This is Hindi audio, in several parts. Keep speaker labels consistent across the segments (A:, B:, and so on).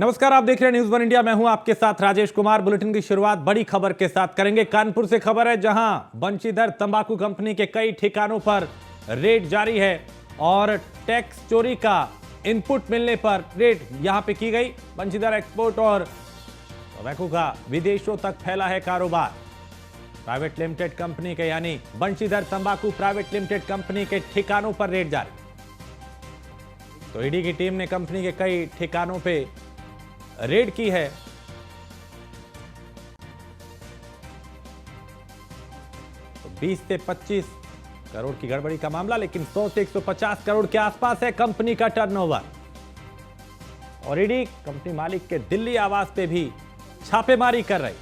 A: नमस्कार, आप देख रहे हैं न्यूज़ वन इंडिया। मैं हूं आपके साथ राजेश कुमार। बुलेटिन की शुरुआत बड़ी खबर के साथ करेंगे। कानपुर से खबर है, जहां बंशीधर तंबाकू कंपनी के कई ठिकानों पर रेड जारी है और टैक्स चोरी का इनपुट मिलने पर रेड यहां पे की गई। बंशीधर एक्सपोर्ट और टोबैको का विदेशों तक फैला है कारोबार। प्राइवेट लिमिटेड कंपनी के यानी बंशीधर तंबाकू प्राइवेट लिमिटेड कंपनी के ठिकानों पर रेड जारी। तो ईडी की टीम ने कंपनी के कई ठिकानों पे रेड की है। तो 20 से 25 करोड़ की गड़बड़ी का मामला, लेकिन 100 से 150 करोड़ के आसपास है कंपनी का टर्नओवर। और ईडी कंपनी मालिक के दिल्ली आवास पे भी छापेमारी कर रही है।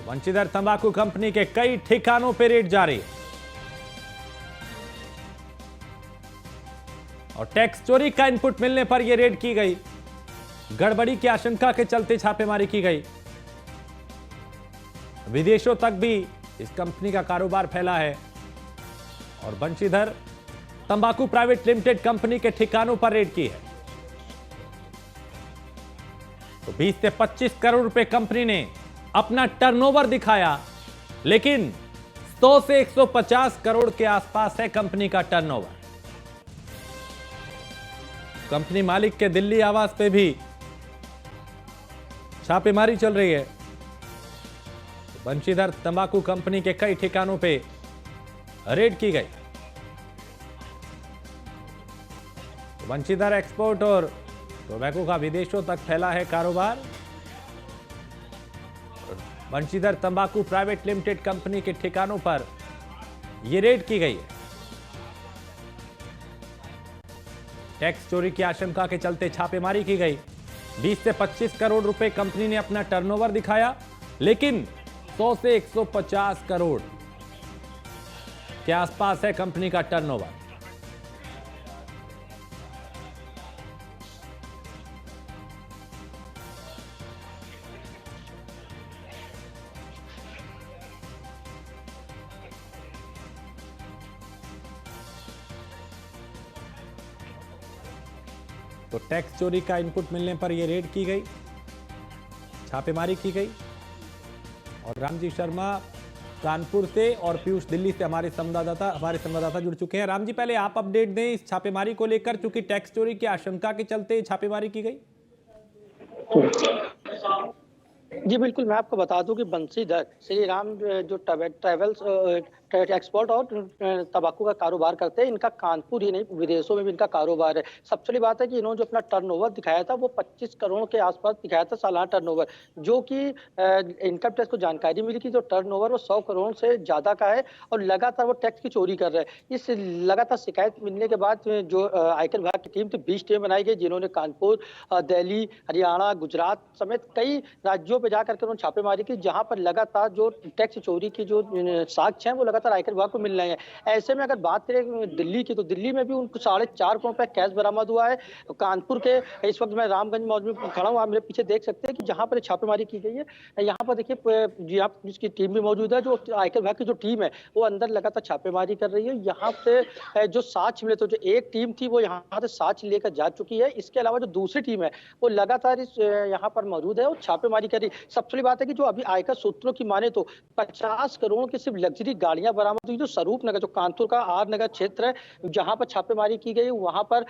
A: बंशीधर तंबाकू कंपनी के कई ठिकानों पे रेड जारी है और टैक्स चोरी का इनपुट मिलने पर यह रेड की गई। गड़बड़ी की आशंका के चलते छापेमारी की गई। विदेशों तक भी इस कंपनी का कारोबार फैला है और बंशीधर तंबाकू प्राइवेट लिमिटेड कंपनी के ठिकानों पर रेड की है। तो 20 से 25 करोड़ रुपए कंपनी ने अपना टर्नओवर दिखाया, लेकिन 100 से 150 करोड़ के आसपास है कंपनी का टर्नओवर। कंपनी मालिक के दिल्ली आवास पे भी छापेमारी चल रही है। बंशीधर तंबाकू कंपनी के कई ठिकानों पे रेड की गई। बंशीधर एक्सपोर्ट और टोबैको का विदेशों तक फैला है कारोबार। बंशीधर तंबाकू प्राइवेट लिमिटेड कंपनी के ठिकानों पर यह रेड की गई है। टैक्स चोरी की आशंका के चलते छापेमारी की गई। 20 से 25 करोड़ रुपए कंपनी ने अपना टर्नओवर दिखाया, लेकिन 100 से 150 करोड़ के आसपास है कंपनी का टर्नओवर। तो टैक्स चोरी का इनपुट मिलने पर यह रेड की गई, छापेमारी की गई। और रामजी शर्मा कानपुर से और पीयूष दिल्ली से हमारे संवाददाता जुड़ चुके हैं। राम जी, पहले आप अपडेट दें इस छापेमारी को लेकर, चूंकि टैक्स चोरी की आशंका के चलते छापेमारी की गई।
B: जी बिल्कुल, मैं आपको बता दूं कि बंशीधर श्री राम जो ट्रैवल्स एक्सपोर्ट और तंबाकू का कारोबार करते हैं, इनका कानपुर ही नहीं विदेशों में भी इनका कारोबार है। सबसे बड़ी बात है कि इन्होंने जो अपना टर्नओवर दिखाया था वो 25 करोड़ के आसपास दिखाया था सालाना टर्नओवर, जो कि इनकम टैक्स को जानकारी मिली कि जो टर्नओवर वो 100 करोड़ से ज़्यादा का है और लगातार वो टैक्स की चोरी कर रहे हैं। इस लगातार शिकायत मिलने के बाद जो आयकर विभाग की टीम थी, 20 टीम बनाई गई, जिन्होंने कानपुर, दिल्ली, हरियाणा, गुजरात समेत कई राज्यों पे जाकर के उन्होंने छापेमारी की, जहां पर लगातार जो टैक्स चोरी की जो साक्ष्य हैं वो लगातार आयकर विभाग को मिल रहे हैं। ऐसे में अगर बात करें दिल्ली की, तो दिल्ली में भी उनको 4.5 करोड़ रुपए कैश बरामद हुआ है। कानपुर के इस वक्त मैं रामगंज मौजूद खड़ा हूँ, आप मेरे पीछे देख सकते हैं कि जहां पर छापेमारी की गई है, यहाँ पर देखिए यहाँ पुलिस की टीम भी मौजूद है। जो आयकर विभाग की जो टीम है वो अंदर लगातार छापेमारी कर रही है। यहाँ से जो साक्ष्य मिले, तो जो एक टीम थी वो यहाँ से साक्ष्य लेकर जा चुकी है। इसके अलावा जो दूसरी टीम है वो लगातार यहाँ पर मौजूद है और छापेमारी करी। सबसे बड़ी बात है कि जो अभी आयकर सूत्रों की माने तो 50 करोड़ की सिर्फ लग्जरी गाड़ियां बरामद हुई। जो स्वरूप नगर, जो कानपुर का आर नगर क्षेत्र है, जहां पर छापेमारी की गई, वहां पर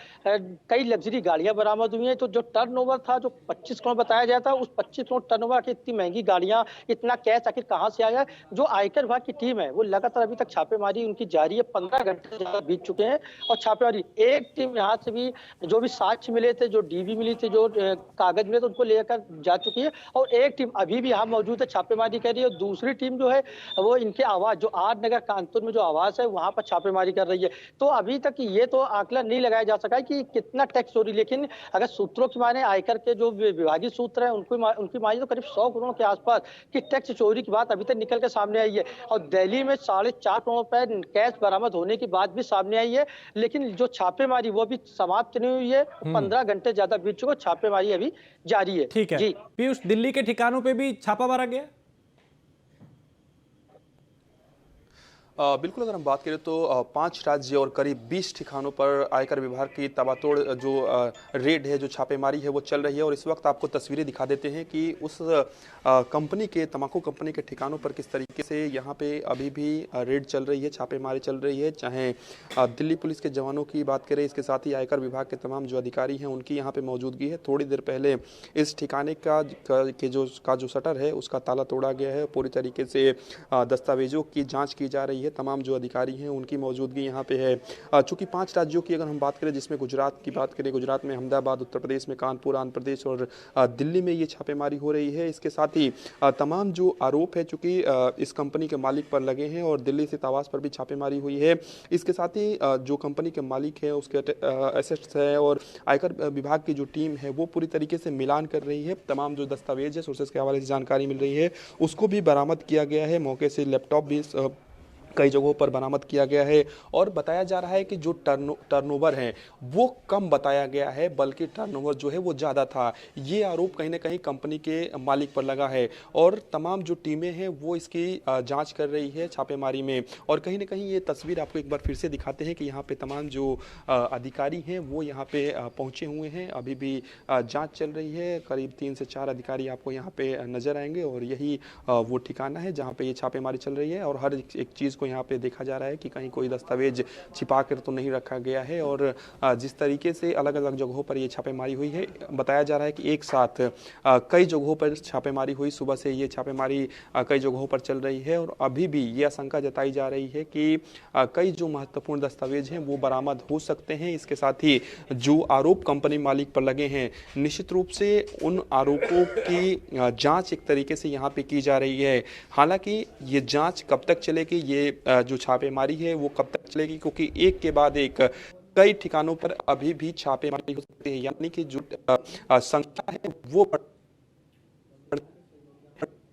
B: कई लग्जरी गाड़ियां बरामद हुई हैं। तो जो टर्नओवर था, जो 25 करोड़ बताया गया था, उस 25 करोड़ टर्नओवर की इतनी महंगी गाड़ियां, इतना कैश आखिर कहां से आया? जो आयकर विभाग की टीम है वो लगातार अभी तक छापेमारी उनकी जारी है। 15 घंटे ज्यादा बीत चुके हैं और छापेमारी, एक टीम यहाँ से भी जो भी साक्ष्य मिले थे, जो डीवी मिली थी, जो कागज मिले थे, उनको लेकर जा चुकी है और एक टीम अभी भी यहाँ मौजूद है, छापेमारी कर रही है। और दूसरी टीम जो है वो इनके आवास, जो आर नगर कानपुर में जो आवास है, वहां पर छापेमारी कर रही है। तो अभी तक ये तो आकलन नहीं लगाया जा सका कि कितना टैक्स चोरी, लेकिन अगर सूत्रों की माने, आयकर के जो विभागीय सूत्र है उनकी माने तो करीब 100 करोड़ के आसपास की टैक्स चोरी की बात अभी तक निकल के सामने आई है। और दिल्ली में 4.5 करोड़ रुपए कैश बरामद होने की बात भी सामने आई है। लेकिन जो छापेमारी वो अभी समाप्त नहीं हुई है। 15 घंटे ज्यादा बीत चुके, छापेमारी अभी जारी है।
A: ठीक है पीयूष, दिल्ली के ठिकानों पे भी छापा मारा गया?
C: बिल्कुल, अगर हम बात करें तो 5 राज्य और करीब 20 ठिकानों पर आयकर विभाग की ताबड़तोड़ जो रेड है, जो छापेमारी है, वो चल रही है। और इस वक्त आपको तस्वीरें दिखा देते हैं कि उस कंपनी के, तम्बाकू कंपनी के ठिकानों पर किस तरीके से यहाँ पे अभी भी रेड चल रही है, छापेमारी चल रही है। चाहे दिल्ली पुलिस के जवानों की बात करें, इसके साथ ही आयकर विभाग के तमाम जो अधिकारी हैं उनकी यहाँ पे मौजूदगी है। थोड़ी देर पहले इस ठिकाने का जो शटर है उसका ताला तोड़ा गया है। पूरी तरीके से दस्तावेजों की जाँच की जा रही है। तमाम जो अधिकारी हैं उनकी मौजूदगी यहाँ पे है। चूंकि 5 राज्यों की अगर हम बात करें, जिसमें गुजरात की बात करें, गुजरात में अहमदाबाद, उत्तर प्रदेश में कानपुर, आंध्र प्रदेश और दिल्ली में ये छापेमारी हो रही है। इसके साथ ही तमाम जो आरोप है चूंकि इस कंपनी के मालिक पर लगे हैं और दिल्ली स्थित आवास पर भी छापेमारी हुई है। इसके साथ ही जो कंपनी के मालिक है उसके एसेट्स है और आयकर विभाग की जो टीम है वो पूरी तरीके से मिलान कर रही है। तमाम जो दस्तावेज है, सोर्सेस के हवाले से जानकारी मिल रही है, उसको भी बरामद किया गया है। मौके से लैपटॉप भी कई जगहों पर बरामद किया गया है। और बताया जा रहा है कि जो टर्नओवर है वो कम बताया गया है, बल्कि टर्नओवर जो है वो ज़्यादा था। ये आरोप कहीं ना कहीं कंपनी के मालिक पर लगा है और तमाम जो टीमें हैं वो इसकी जांच कर रही है छापेमारी में। और कहीं ना कहीं ये तस्वीर आपको एक बार फिर से दिखाते हैं कि यहाँ पे तमाम जो अधिकारी हैं वो यहाँ पे पहुँचे हुए हैं। अभी भी जाँच चल रही है। करीब 3 से 4 अधिकारी आपको यहाँ पे नजर आएंगे और यही वो ठिकाना है जहाँ पे ये छापेमारी चल रही है। और हर एक चीज़ को यहाँ पे देखा जा रहा है कि कहीं कोई दस्तावेज छिपा कर तो नहीं रखा गया है। और जिस तरीके से अलग अलग जगहों पर ये छापेमारी हुई है, बताया जा रहा है कि एक साथ कई जगहों पर छापेमारी हुई। सुबह से ये छापेमारी कई जगहों पर चल रही है और अभी भी ये आशंका जताई जा रही है कि कई जो महत्वपूर्ण दस्तावेज हैं वो बरामद हो सकते हैं। इसके साथ ही जो आरोप कंपनी मालिक पर लगे हैं, निश्चित रूप से उन आरोपों की जाँच एक तरीके से यहाँ पे की जा रही है। हालांकि ये जाँच कब तक चलेगी, ये जो छापेमारी है वो कब तक चलेगी, क्योंकि एक के बाद एक कई ठिकानों पर अभी भी छापेमारी हो सकती है। यानी कि जो संख्या है वो बढ़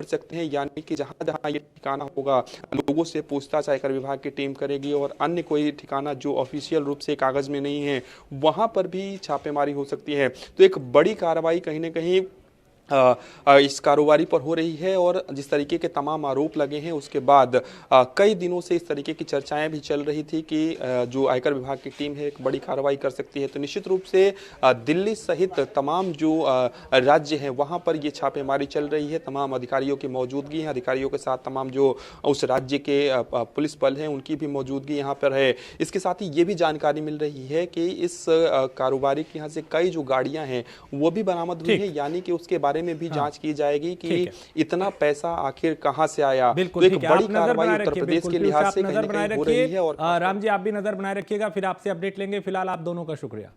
C: सकते हैं। यानी कि जहां जहां ये ठिकाना होगा, लोगों से पूछताछ आयकर विभाग की टीम करेगी और अन्य कोई ठिकाना जो ऑफिशियल रूप से कागज में नहीं है वहां पर भी छापेमारी हो सकती है। तो एक बड़ी कार्रवाई कहीं ना कहीं इस कारोबारी पर हो रही है। और जिस तरीके के तमाम आरोप लगे हैं उसके बाद कई दिनों से इस तरीके की चर्चाएं भी चल रही थी कि जो आयकर विभाग की टीम है एक बड़ी कार्रवाई कर सकती है। तो निश्चित रूप से दिल्ली सहित तमाम जो राज्य हैं वहां पर ये छापेमारी चल रही है। तमाम अधिकारियों की मौजूदगी है, अधिकारियों के साथ तमाम जो उस राज्य के पुलिस बल हैं उनकी भी मौजूदगी यहाँ पर है। इसके साथ ही ये भी जानकारी मिल रही है कि इस कारोबारी के यहाँ से कई जो गाड़ियाँ हैं वो भी बरामद हुई है। यानी कि उसके बारे में भी जांच की जाएगी कि इतना पैसा आखिर कहां से आया। तो एक बड़ी कार्रवाई उत्तर प्रदेश के लिहाज से कहीं ना कहीं हो रही है। और
A: राम जी, आप भी नजर बनाए रखिएगा, फिर आपसे अपडेट लेंगे। फिलहाल आप दोनों का शुक्रिया।